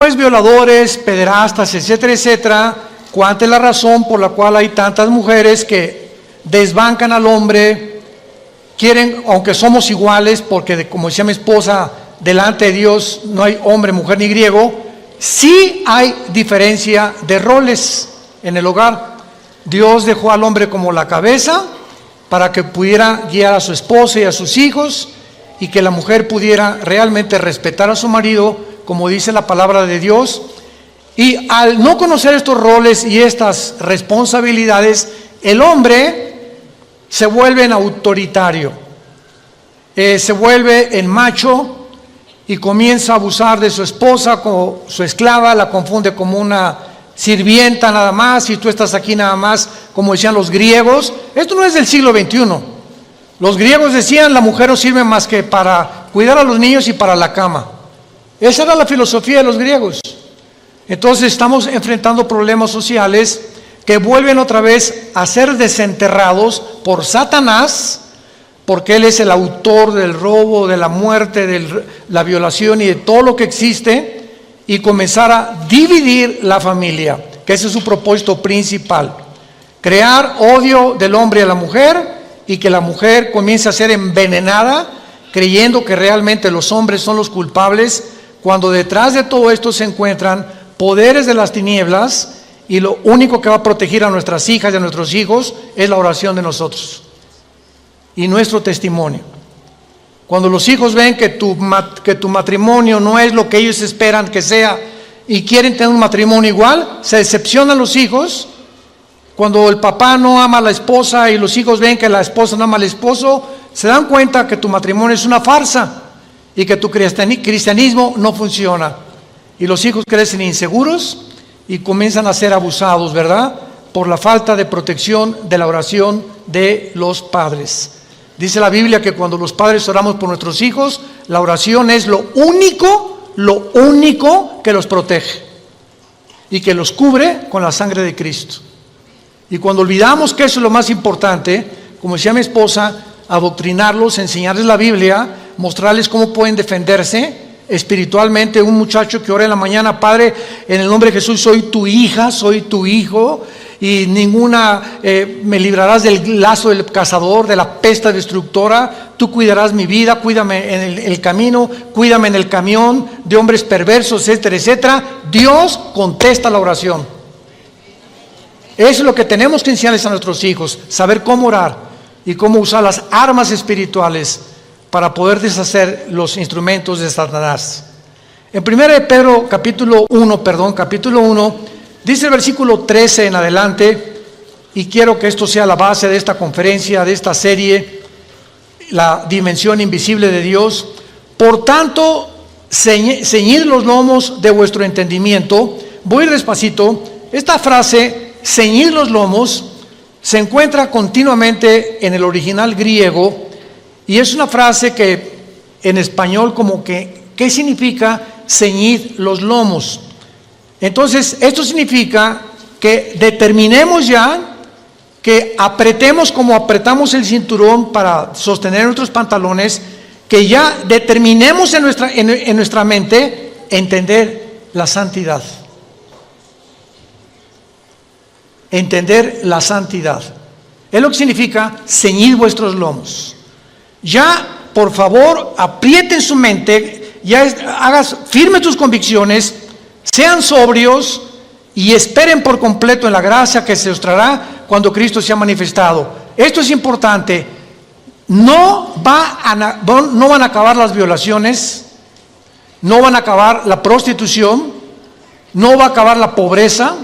pues violadores, pederastas, etcétera, etcétera. ¿Cuánta es la razón por la cual hay tantas mujeres que desbancan al hombre? Quieren, aunque somos iguales, porque como decía mi esposa, delante de Dios no hay hombre, mujer ni griego, sí hay diferencia de roles en el hogar. Dios dejó al hombre como la cabeza para que pudiera guiar a su esposa y a sus hijos, y que la mujer pudiera realmente respetar a su marido, como dice la palabra de Dios. Y al no conocer estos roles y estas responsabilidades, el hombre se vuelve en autoritario, se vuelve en macho y comienza a abusar de su esposa como su esclava, la confunde como una sirvienta nada más, y tú estás aquí nada más, como decían los griegos. Esto no es del siglo XXI. Los griegos decían, la mujer no sirve más que para cuidar a los niños y para la cama. Esa era la filosofía de los griegos. Entonces estamos enfrentando problemas sociales que vuelven otra vez a ser desenterrados por Satanás, porque él es el autor del robo, de la muerte, de la violación y de todo lo que existe, y comenzar a dividir la familia, que ese es su propósito principal: crear odio del hombre a la mujer, y que la mujer comience a ser envenenada, creyendo que realmente los hombres son los culpables, cuando detrás de todo esto se encuentran poderes de las tinieblas, y lo único que va a proteger a nuestras hijas y a nuestros hijos es la oración de nosotros y nuestro testimonio. Cuando los hijos ven que tu matrimonio no es lo que ellos esperan que sea y quieren tener un matrimonio igual, se decepcionan los hijos. Cuando el papá no ama a la esposa y los hijos ven que la esposa no ama al esposo, se dan cuenta que tu matrimonio es una farsa y que tu cristianismo no funciona. Y los hijos crecen inseguros y comienzan a ser abusados, ¿verdad? Por la falta de protección de la oración de los padres. Dice la Biblia que cuando los padres oramos por nuestros hijos, la oración es lo único que los protege y que los cubre con la sangre de Cristo. Y cuando olvidamos que eso es lo más importante, como decía mi esposa, adoctrinarlos, enseñarles la Biblia, mostrarles cómo pueden defenderse espiritualmente. Un muchacho que ora en la mañana: Padre, en el nombre de Jesús, soy tu hija, soy tu hijo, y me librarás del lazo del cazador, de la peste destructora. Tú cuidarás mi vida, cuídame en el camino, cuídame en el camión de hombres perversos, etcétera, etcétera. Dios contesta la oración. Eso es lo que tenemos que enseñarles a nuestros hijos: saber cómo orar y cómo usar las armas espirituales para poder deshacer los instrumentos de Satanás. En 1 Pedro capítulo 1, dice el versículo 13 en adelante, y quiero que esto sea la base de esta conferencia, de esta serie, la dimensión invisible de Dios. Por tanto, ceñid los lomos de vuestro entendimiento. Voy a ir despacito. Esta frase, ceñid los lomos, se encuentra continuamente en el original griego, y es una frase que en español como que, ¿qué significa ceñid los lomos? Entonces, esto significa que determinemos ya, que apretemos como apretamos el cinturón para sostener nuestros pantalones, que ya determinemos en nuestra mente entender la santidad. Entender la santidad. Es lo que significa ceñid vuestros lomos. Ya, por favor, aprieten su mente, firme tus convicciones, sean sobrios y esperen por completo en la gracia que se os traerá cuando Cristo sea manifestado. Esto es importante. No van a acabar las violaciones, no van a acabar la prostitución, no va a acabar la pobreza,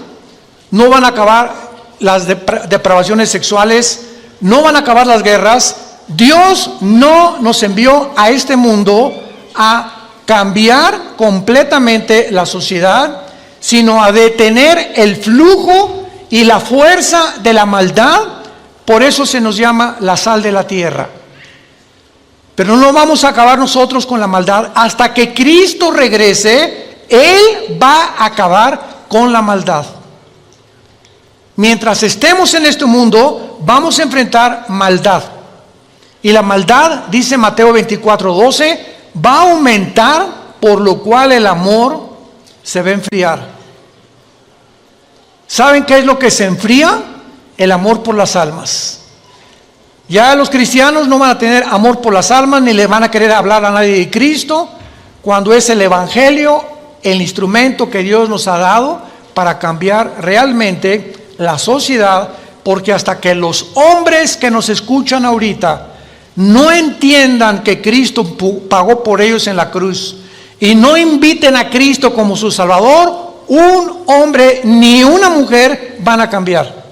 no van a acabar las depravaciones sexuales, no van a acabar las guerras. Dios no nos envió a este mundo a cambiar completamente la sociedad, sino a detener el flujo y la fuerza de la maldad. Por eso se nos llama la sal de la tierra. Pero no vamos a acabar nosotros con la maldad. Hasta que Cristo regrese, Él va a acabar con la maldad. Mientras estemos en este mundo, vamos a enfrentar maldad. Y la maldad, dice Mateo 24:12, va a aumentar, por lo cual el amor se va a enfriar. ¿Saben qué es lo que se enfría? El amor por las almas. Ya los cristianos no van a tener amor por las almas, ni le van a querer hablar a nadie de Cristo, cuando es el Evangelio el instrumento que Dios nos ha dado para cambiar realmente la sociedad, porque hasta que los hombres que nos escuchan ahorita no entiendan que Cristo pagó por ellos en la cruz y no inviten a Cristo como su Salvador, un hombre ni una mujer van a cambiar.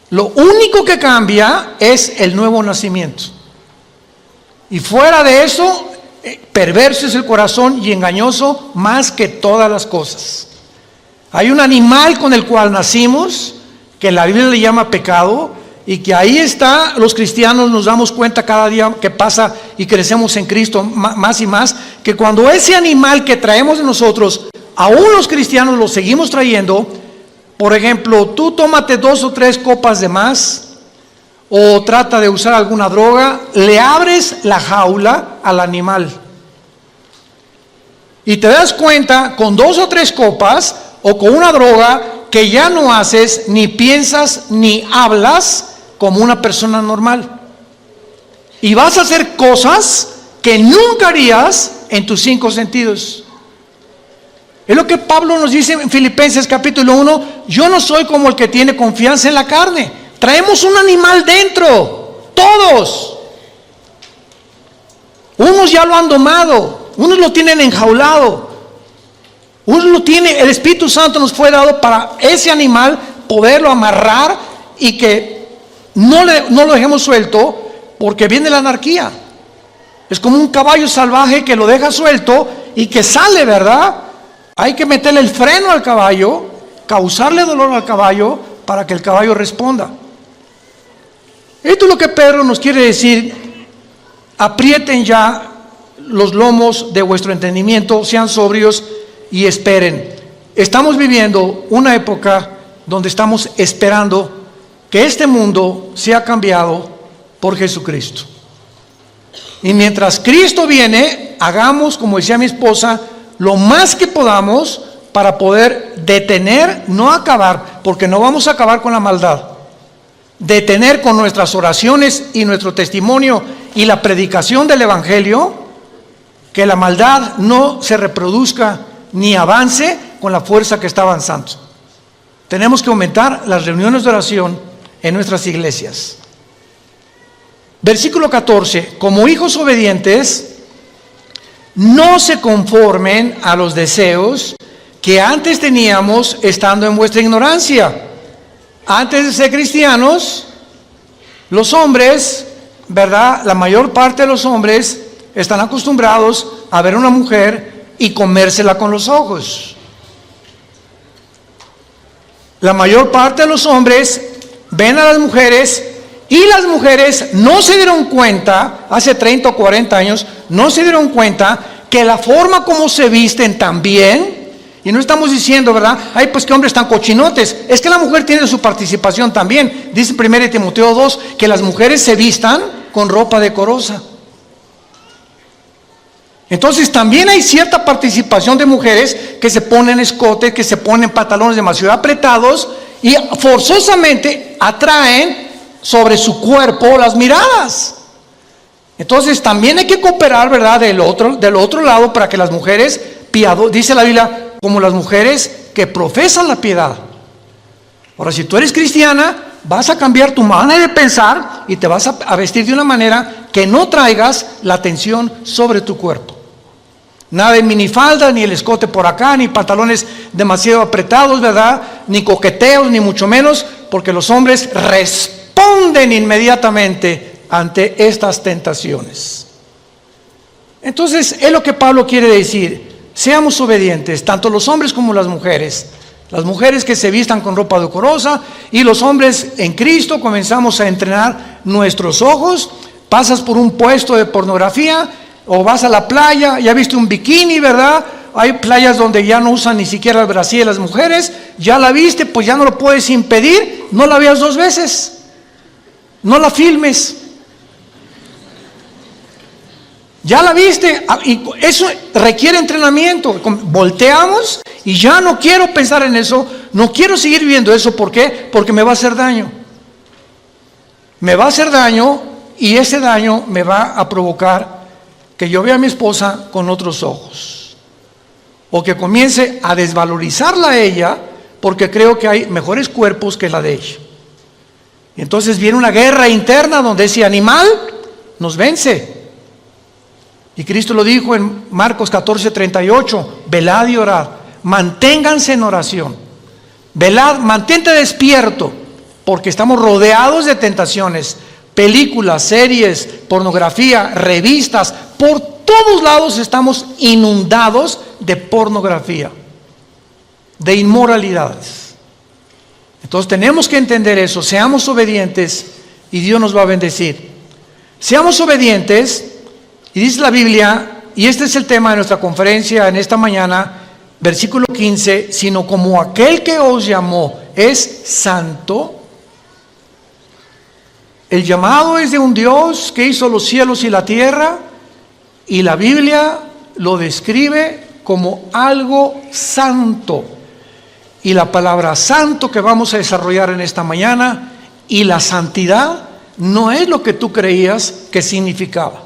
Lo único que cambia es el nuevo nacimiento. Y fuera de eso, perverso es el corazón y engañoso más que todas las cosas. Hay un animal con el cual nacimos, que la Biblia le llama pecado, y que ahí está, los cristianos nos damos cuenta cada día que pasa y crecemos en Cristo más y más, que cuando ese animal que traemos de nosotros, aún los cristianos lo seguimos trayendo. Por ejemplo, tú tómate 2 o 3 copas de más, o trata de usar alguna droga, le abres la jaula al animal. Y te das cuenta con 2 o 3 copas, o con una droga, que ya no haces, ni piensas, ni hablas como una persona normal. Y vas a hacer cosas que nunca harías en tus 5 sentidos. Es lo que Pablo nos dice en Filipenses capítulo 1, yo no soy como el que tiene confianza en la carne. Traemos un animal dentro, todos. Unos ya lo han domado, unos lo tienen enjaulado, unos lo tiene, el Espíritu Santo nos fue dado para ese animal poderlo amarrar y que no lo dejemos suelto, porque viene la anarquía. Es como un caballo salvaje que lo deja suelto y que sale, ¿verdad? Hay que meterle el freno al caballo, causarle dolor al caballo para que el caballo responda. Esto es lo que Pedro nos quiere decir: aprieten ya los lomos de vuestro entendimiento, sean sobrios y esperen. Estamos viviendo una época donde estamos esperando que este mundo sea cambiado por Jesucristo. Y mientras Cristo viene, hagamos, como decía mi esposa, lo más que podamos para poder detener, no acabar, porque no vamos a acabar con la maldad, detener con nuestras oraciones y nuestro testimonio y la predicación del Evangelio, que la maldad no se reproduzca ni avance con la fuerza que está avanzando. Tenemos que aumentar las reuniones de oración en nuestras iglesias. Versículo 14, como hijos obedientes, no se conformen a los deseos que antes teníamos estando en vuestra ignorancia. Antes de ser cristianos, los hombres, ¿verdad? La mayor parte de los hombres están acostumbrados a ver a una mujer y comérsela con los ojos. La mayor parte de los hombres ven a las mujeres y las mujeres no se dieron cuenta, hace 30 o 40 años, no se dieron cuenta que la forma como se visten también, y no estamos diciendo, ¿verdad? Ay, pues qué hombres tan cochinotes. Es que la mujer tiene su participación también. Dice 1 Timoteo 2 que las mujeres se vistan con ropa decorosa. Entonces también hay cierta participación de mujeres que se ponen escotes, que se ponen pantalones demasiado apretados y forzosamente atraen sobre su cuerpo las miradas. Entonces también hay que cooperar, ¿verdad? Del otro lado, para que las mujeres dice la Biblia, como las mujeres que profesan la piedad. Ahora, si tú eres cristiana, vas a cambiar tu manera de pensar y te vas a vestir de una manera que no traigas la atención sobre tu cuerpo. Nada de minifalda, ni el escote por acá, ni pantalones demasiado apretados, ¿verdad? Ni coqueteos, ni mucho menos, porque los hombres responden inmediatamente ante estas tentaciones. Entonces, es lo que Pablo quiere decir: seamos obedientes, tanto los hombres como las mujeres que se vistan con ropa decorosa, y los hombres en Cristo comenzamos a entrenar nuestros ojos. Pasas por un puesto de pornografía o vas a la playa, ya viste un bikini, ¿verdad? Hay playas donde ya no usan ni siquiera el brasier las mujeres, ya la viste, pues ya no lo puedes impedir, no la veas 2 veces, no la filmes. Ya la viste, y eso requiere entrenamiento. Volteamos y ya no quiero pensar en eso, no quiero seguir viviendo eso. ¿Por qué? Porque me va a hacer daño. Me va a hacer daño y ese daño me va a provocar que yo vea a mi esposa con otros ojos. O que comience a desvalorizarla a ella porque creo que hay mejores cuerpos que la de ella. Y entonces viene una guerra interna donde ese animal nos vence. Y Cristo lo dijo en Marcos 14:38, velad y orad, manténganse en oración, velad, mantente despierto, porque estamos rodeados de tentaciones, películas, series, pornografía, revistas, por todos lados estamos inundados de pornografía, de inmoralidades. Entonces tenemos que entender eso, seamos obedientes y Dios nos va a bendecir. Seamos obedientes. Y dice la Biblia, y este es el tema de nuestra conferencia en esta mañana, versículo 15, sino como aquel que os llamó es santo. El llamado es de un Dios que hizo los cielos y la tierra, y la Biblia lo describe como algo santo. Y la palabra santo que vamos a desarrollar en esta mañana, y la santidad, no es lo que tú creías que significaba.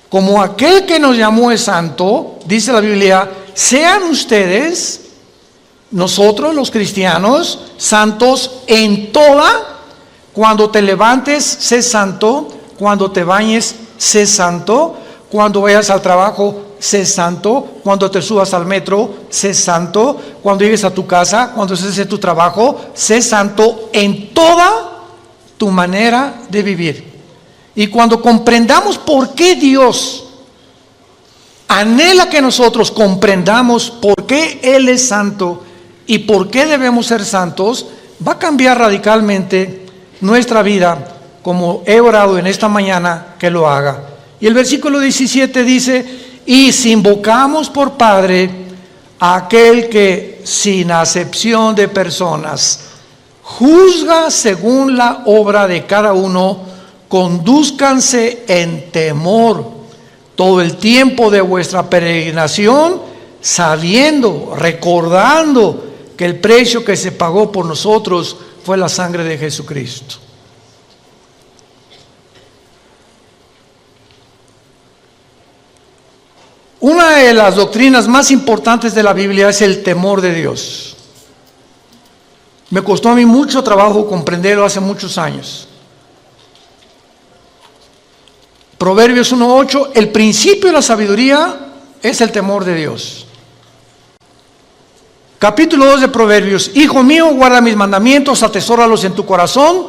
Como aquel que nos llamó es santo, dice la Biblia, sean ustedes, nosotros los cristianos, santos en toda. Cuando te levantes, sé santo. Cuando te bañes, sé santo. Cuando vayas al trabajo, sé santo. Cuando te subas al metro, sé santo. Cuando llegues a tu casa, cuando estés en tu trabajo, sé santo en toda tu manera de vivir. Y cuando comprendamos por qué Dios anhela que nosotros comprendamos por qué Él es santo y por qué debemos ser santos, va a cambiar radicalmente nuestra vida, como he orado en esta mañana que lo haga. Y el versículo 17 dice, y si invocamos por Padre a aquel que sin acepción de personas juzga según la obra de cada uno, condúzcanse en temor todo el tiempo de vuestra peregrinación, sabiendo, recordando que el precio que se pagó por nosotros fue la sangre de Jesucristo. Una de las doctrinas más importantes de la Biblia es el temor de Dios. Me costó a mí mucho trabajo comprenderlo hace muchos años. Proverbios 1:8, el principio de la sabiduría es el temor de Dios. Capítulo 2 de Proverbios, hijo mío, guarda mis mandamientos, atesóralos en tu corazón,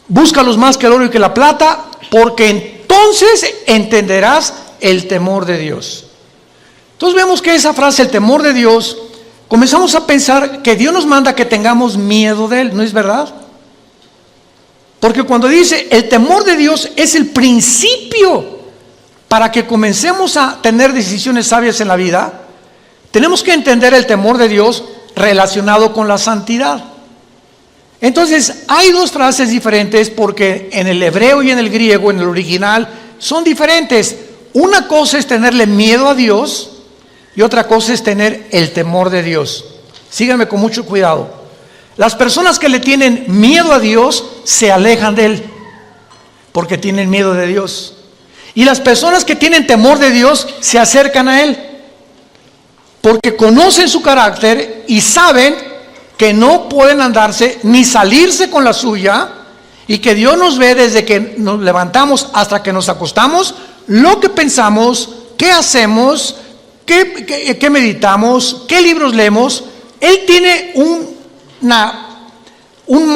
búscalos más que el oro y que la plata, porque entonces entenderás el temor de Dios. Entonces vemos que esa frase, el temor de Dios, comenzamos a pensar que Dios nos manda que tengamos miedo de Él, ¿no es verdad? Porque cuando dice el temor de Dios es el principio para que comencemos a tener decisiones sabias en la vida, tenemos que entender el temor de Dios relacionado con la santidad. Entonces hay dos frases diferentes porque en el hebreo y en el griego, en el original, son diferentes. Una cosa es tenerle miedo a Dios y otra cosa es tener el temor de Dios. Síganme con mucho cuidado. Las personas que le tienen miedo a Dios se alejan de Él porque tienen miedo de Dios. Y las personas que tienen temor de Dios se acercan a Él porque conocen su carácter y saben que no pueden andarse ni salirse con la suya, y que Dios nos ve desde que nos levantamos hasta que nos acostamos, lo que pensamos, qué hacemos, qué meditamos, qué libros leemos. Él tiene un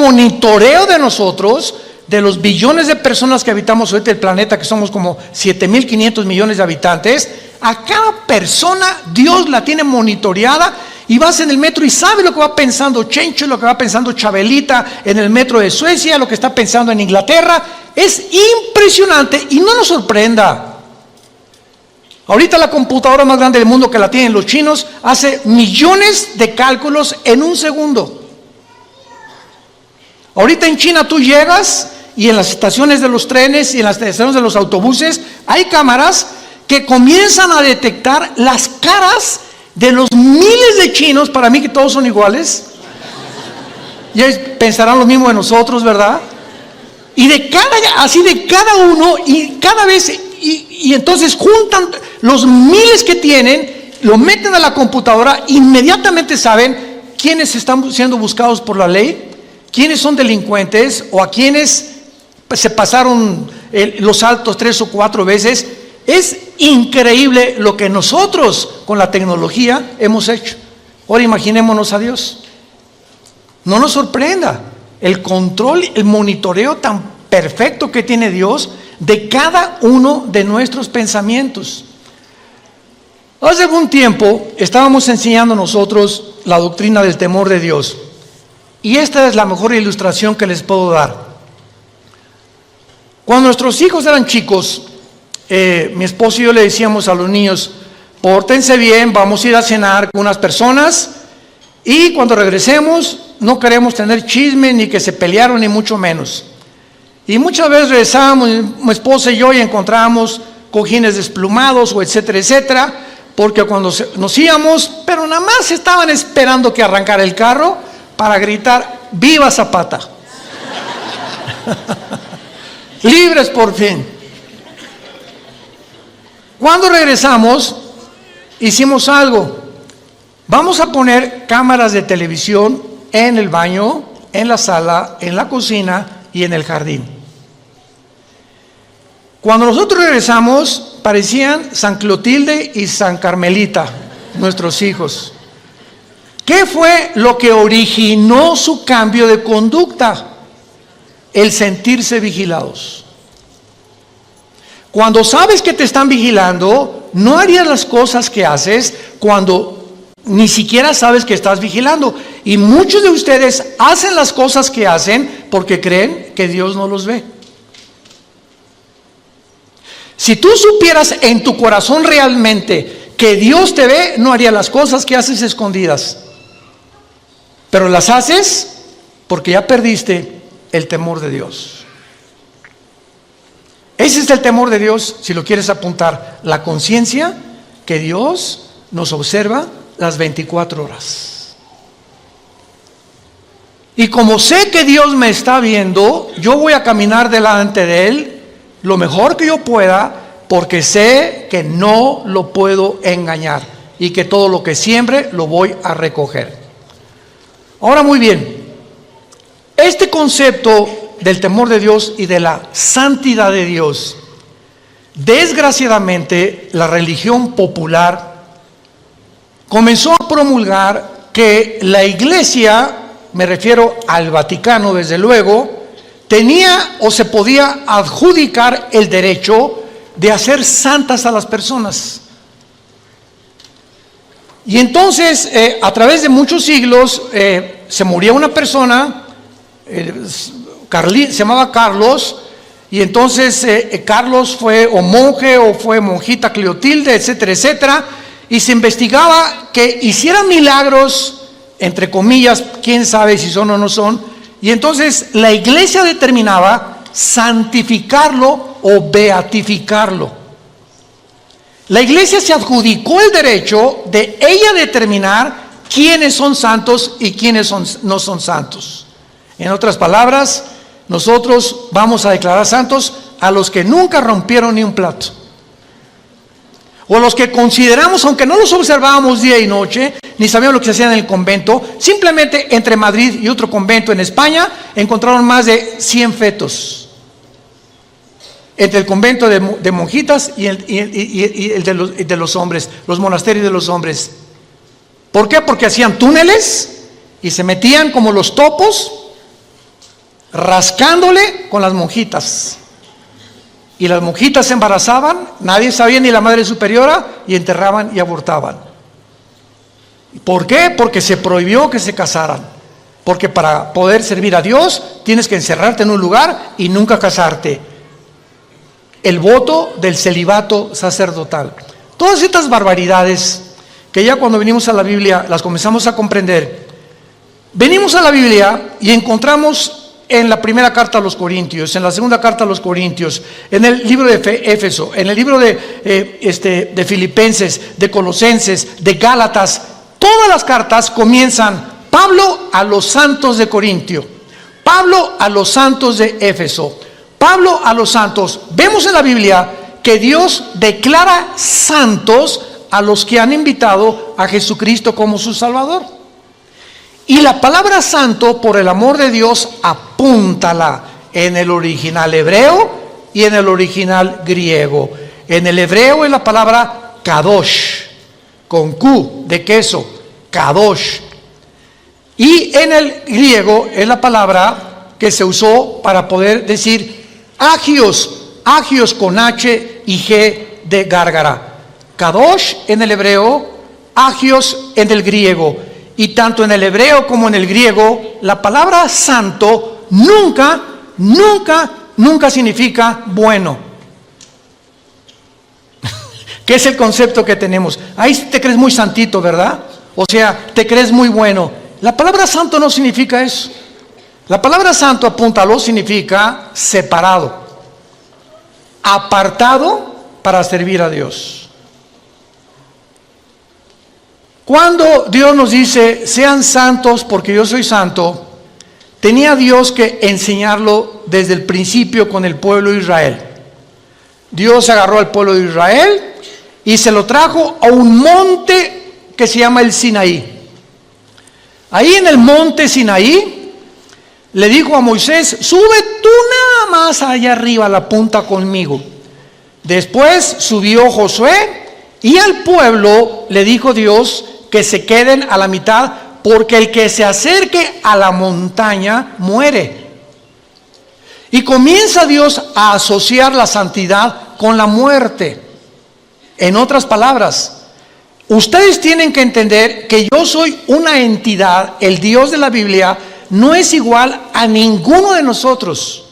monitoreo de nosotros, de los billones de personas que habitamos ahorita el planeta, que somos como 7.500 millones de habitantes. A cada persona Dios la tiene monitoreada, y vas en el metro y sabes lo que va pensando Chencho, lo que va pensando Chabelita en el metro de Suecia, lo que está pensando en Inglaterra. Es impresionante y no nos sorprenda. Ahorita la computadora más grande del mundo, que la tienen los chinos, hace millones de cálculos en un segundo. Ahorita en China tú llegas y en las estaciones de los trenes y en las estaciones de los autobuses hay cámaras que comienzan a detectar las caras de los miles de chinos, para mí que todos son iguales. Y ellos pensarán lo mismo de nosotros, ¿verdad? Y de cada uno, y cada vez, y entonces juntan los miles que tienen, lo meten a la computadora, inmediatamente saben quiénes están siendo buscados por la ley, quiénes son delincuentes o a quienes se pasaron los altos 3 o 4 veces. Es increíble lo que nosotros con la tecnología hemos hecho. Ahora imaginémonos a Dios. No nos sorprenda el control, el monitoreo tan perfecto que tiene Dios de cada uno de nuestros pensamientos. Hace algún tiempo estábamos enseñando nosotros la doctrina del temor de Dios, y esta es la mejor ilustración que les puedo dar. Cuando nuestros hijos eran chicos, mi esposo y yo le decíamos a los niños: pórtense bien, vamos a ir a cenar con unas personas, y cuando regresemos no queremos tener chisme, ni que se pelearon, ni mucho menos. Y muchas veces regresábamos, mi esposa y yo, y encontrábamos cojines desplumados o etcétera, etcétera, porque cuando nos íbamos, pero nada más estaban esperando que arrancara el carro para gritar: ¡viva Zapata! Libres por fin. Cuando regresamos, hicimos algo. Vamos a poner cámaras de televisión en el baño, en la sala, en la cocina y en el jardín. Cuando nosotros regresamos, parecían San Clotilde y San Carmelita, nuestros hijos. ¿Qué fue lo que originó su cambio de conducta? El sentirse vigilados. Cuando sabes que te están vigilando, no harías las cosas que haces cuando ni siquiera sabes que estás vigilando. Y muchos de ustedes hacen las cosas que hacen porque creen que Dios no los ve. Si tú supieras en tu corazón realmente que Dios te ve, no harías las cosas que haces escondidas. Pero las haces porque ya perdiste el temor de Dios. Ese es el temor de Dios, si lo quieres apuntar. La conciencia que Dios nos observa las 24 horas. Y como sé que Dios me está viendo, yo voy a caminar delante de Él lo mejor que yo pueda, porque sé que no lo puedo engañar y que todo lo que siembre lo voy a recoger. Ahora, muy bien, este concepto del temor de Dios y de la santidad de Dios, desgraciadamente la religión popular comenzó a promulgar que la iglesia, me refiero al Vaticano desde luego, tenía o se podía adjudicar el derecho de hacer santas a las personas. Y entonces, a través de muchos siglos, se moría una persona, se llamaba Carlos, y entonces Carlos fue o monje o fue monjita Clotilde, etcétera, etcétera, y se investigaba que hiciera milagros, entre comillas, quién sabe si son o no son, y entonces la iglesia determinaba santificarlo o beatificarlo. La iglesia se adjudicó el derecho de ella determinar quiénes son santos y quiénes no son santos. En otras palabras, nosotros vamos a declarar santos a los que nunca rompieron ni un plato, o a los que consideramos, aunque no los observábamos día y noche, ni sabíamos lo que se hacía en el convento. Simplemente entre Madrid y otro convento en España encontraron más de 100 fetos, entre el convento de monjitas y el de los hombres, los monasterios de los hombres. ¿Por qué? Porque hacían túneles y se metían como los topos, rascándole con las monjitas. Y las monjitas se embarazaban, nadie sabía, ni la madre superiora, y enterraban y abortaban. ¿Por qué? Porque se prohibió que se casaran. Porque para poder servir a Dios tienes que encerrarte en un lugar y nunca casarte. El voto del celibato sacerdotal. Todas estas barbaridades que ya cuando venimos a la Biblia las comenzamos a comprender. Venimos a la Biblia y encontramos en la primera carta a los Corintios, en la segunda carta a los Corintios, en el libro de Éfeso, en el libro de Filipenses, de Colosenses, de Gálatas, todas las cartas comienzan: Pablo a los santos de Corintio, Pablo a los santos de Éfeso, Pablo a los santos. Vemos en la Biblia que Dios declara santos a los que han invitado a Jesucristo como su Salvador. Y la palabra santo, por el amor de Dios, apúntala en el original hebreo y en el original griego. En el hebreo es la palabra kadosh, con Q de queso, kadosh. Y en el griego es la palabra que se usó para poder decir agios, agios con H y G de gárgara. Kadosh en el hebreo, agios en el griego. Y tanto en el hebreo como en el griego, la palabra santo nunca significa bueno. ¿Qué es el concepto que tenemos? Ahí te crees muy santito, ¿verdad? O sea, te crees muy bueno. La palabra santo no significa eso. La palabra santo, apúntalo, significa separado, apartado para servir a Dios. Cuando Dios nos dice, sean santos porque yo soy santo, tenía Dios que enseñarlo desde el principio con el pueblo de Israel. Dios agarró al pueblo de Israel y se lo trajo a un monte que se llama el Sinaí. Ahí en el monte Sinaí le dijo a Moisés: sube tú nada más allá arriba a la punta conmigo. Después subió Josué y al pueblo le dijo Dios que se queden a la mitad, porque el que se acerque a la montaña muere. Y comienza Dios a asociar la santidad con la muerte. En otras palabras, ustedes tienen que entender que yo soy una entidad. El Dios de la Biblia no es igual a ninguno de nosotros,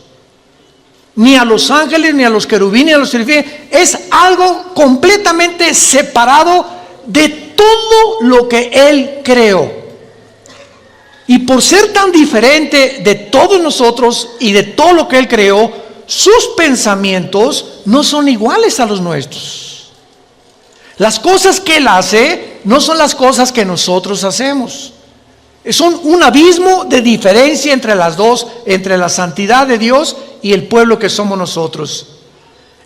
ni a los ángeles, ni a los querubines, ni a los serafines. Es algo completamente separado de todo lo que Él creó. Y por ser tan diferente de todos nosotros y de todo lo que Él creó, sus pensamientos no son iguales a los nuestros. Las cosas que Él hace no son las cosas que nosotros hacemos. Es un abismo de diferencia entre las dos, entre la santidad de Dios y el pueblo que somos nosotros.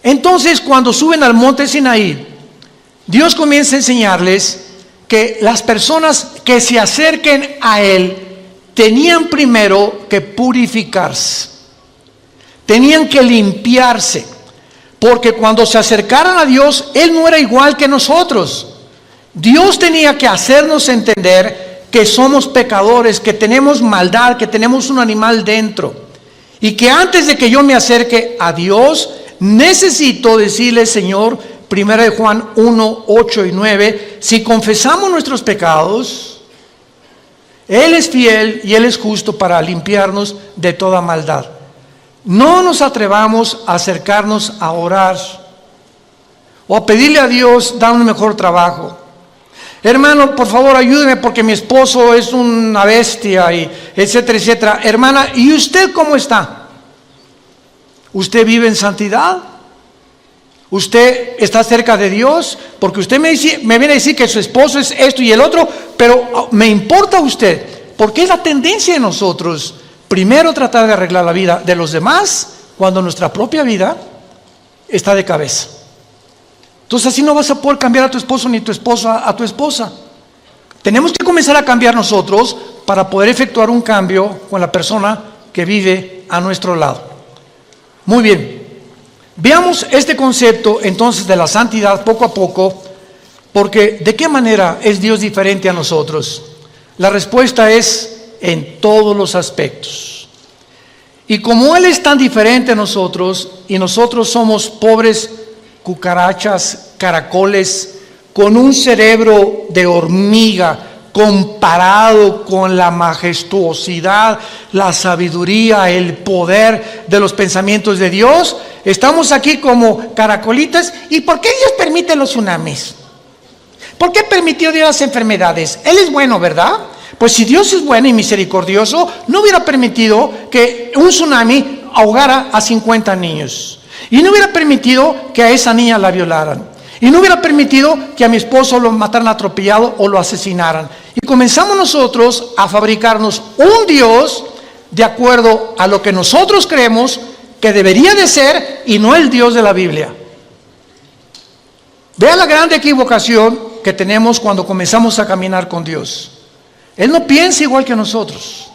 Entonces, cuando suben al monte Sinaí, Dios comienza a enseñarles que las personas que se acerquen a Él tenían primero que purificarse, tenían que limpiarse, porque cuando se acercaran a Dios, Él no era igual que nosotros. Dios tenía que hacernos entender que somos pecadores, que tenemos maldad, que tenemos un animal dentro, y que antes de que yo me acerque a Dios, necesito decirle: Señor, 1 Juan 1, 8 y 9, si confesamos nuestros pecados, Él es fiel y Él es justo para limpiarnos de toda maldad. No nos atrevamos a acercarnos a orar o a pedirle a Dios: dame un mejor trabajo. Hermano, por favor, ayúdeme porque mi esposo es una bestia, y etcétera, etcétera. Hermana, ¿y usted cómo está? ¿Usted vive en santidad? ¿Usted está cerca de Dios? Porque usted me viene a decir que su esposo es esto y el otro, pero me importa usted, porque es la tendencia de nosotros primero tratar de arreglar la vida de los demás cuando nuestra propia vida está de cabeza. Entonces así no vas a poder cambiar a tu esposo ni tu esposa a tu esposa. Tenemos que comenzar a cambiar nosotros para poder efectuar un cambio con la persona que vive a nuestro lado. Muy bien. Veamos este concepto entonces de la santidad poco a poco, porque ¿de qué manera es Dios diferente a nosotros? La respuesta es en todos los aspectos. Y como Él es tan diferente a nosotros, y nosotros somos pobres cucarachas, caracoles, con un cerebro de hormiga, comparado con la majestuosidad, la sabiduría, el poder de los pensamientos de Dios, estamos aquí como caracolitas. ¿Y por qué Dios permite los tsunamis? ¿Por qué permitió Dios las enfermedades? Él es bueno, ¿verdad? Pues si Dios es bueno y misericordioso, no hubiera permitido que un tsunami ahogara a 50 niños. Y no hubiera permitido que a esa niña la violaran. Y no hubiera permitido que a mi esposo lo mataran atropellado o lo asesinaran. Y comenzamos nosotros a fabricarnos un Dios de acuerdo a lo que nosotros creemos que debería de ser y no el Dios de la Biblia. Vean la grande equivocación que tenemos cuando comenzamos a caminar con Dios. Él no piensa igual que nosotros.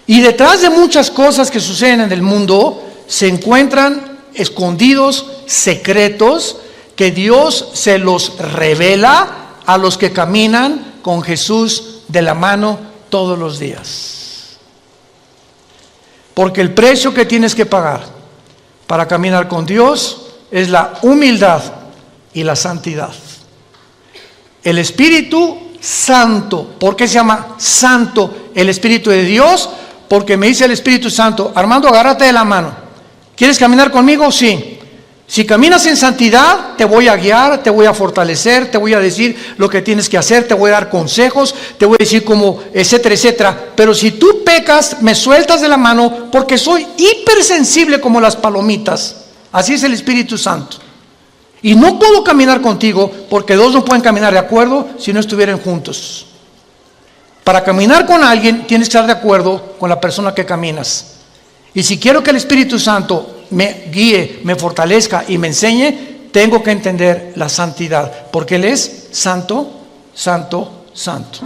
Y detrás de muchas cosas que suceden en el mundo se encuentran escondidos secretos que Dios se los revela a los que caminan con Jesús de la mano todos los días. Porque el precio que tienes que pagar para caminar con Dios es la humildad y la santidad. El Espíritu Santo. ¿Por qué se llama Santo el Espíritu de Dios? Porque me dice el Espíritu Santo: Armando, agárrate de la mano. ¿Quieres caminar conmigo? Sí. Si caminas en santidad, te voy a guiar, te voy a fortalecer, te voy a decir lo que tienes que hacer, te voy a dar consejos, te voy a decir cómo, etcétera, etcétera. Pero si tú pecas, me sueltas de la mano, porque soy hipersensible como las palomitas. Así es el Espíritu Santo. Y no puedo caminar contigo, porque dos no pueden caminar de acuerdo si no estuvieran juntos. Para caminar con alguien tienes que estar de acuerdo con la persona que caminas. Y si quiero que el Espíritu Santo me guíe, me fortalezca y me enseñe, tengo que entender la santidad, porque Él es santo, santo, santo.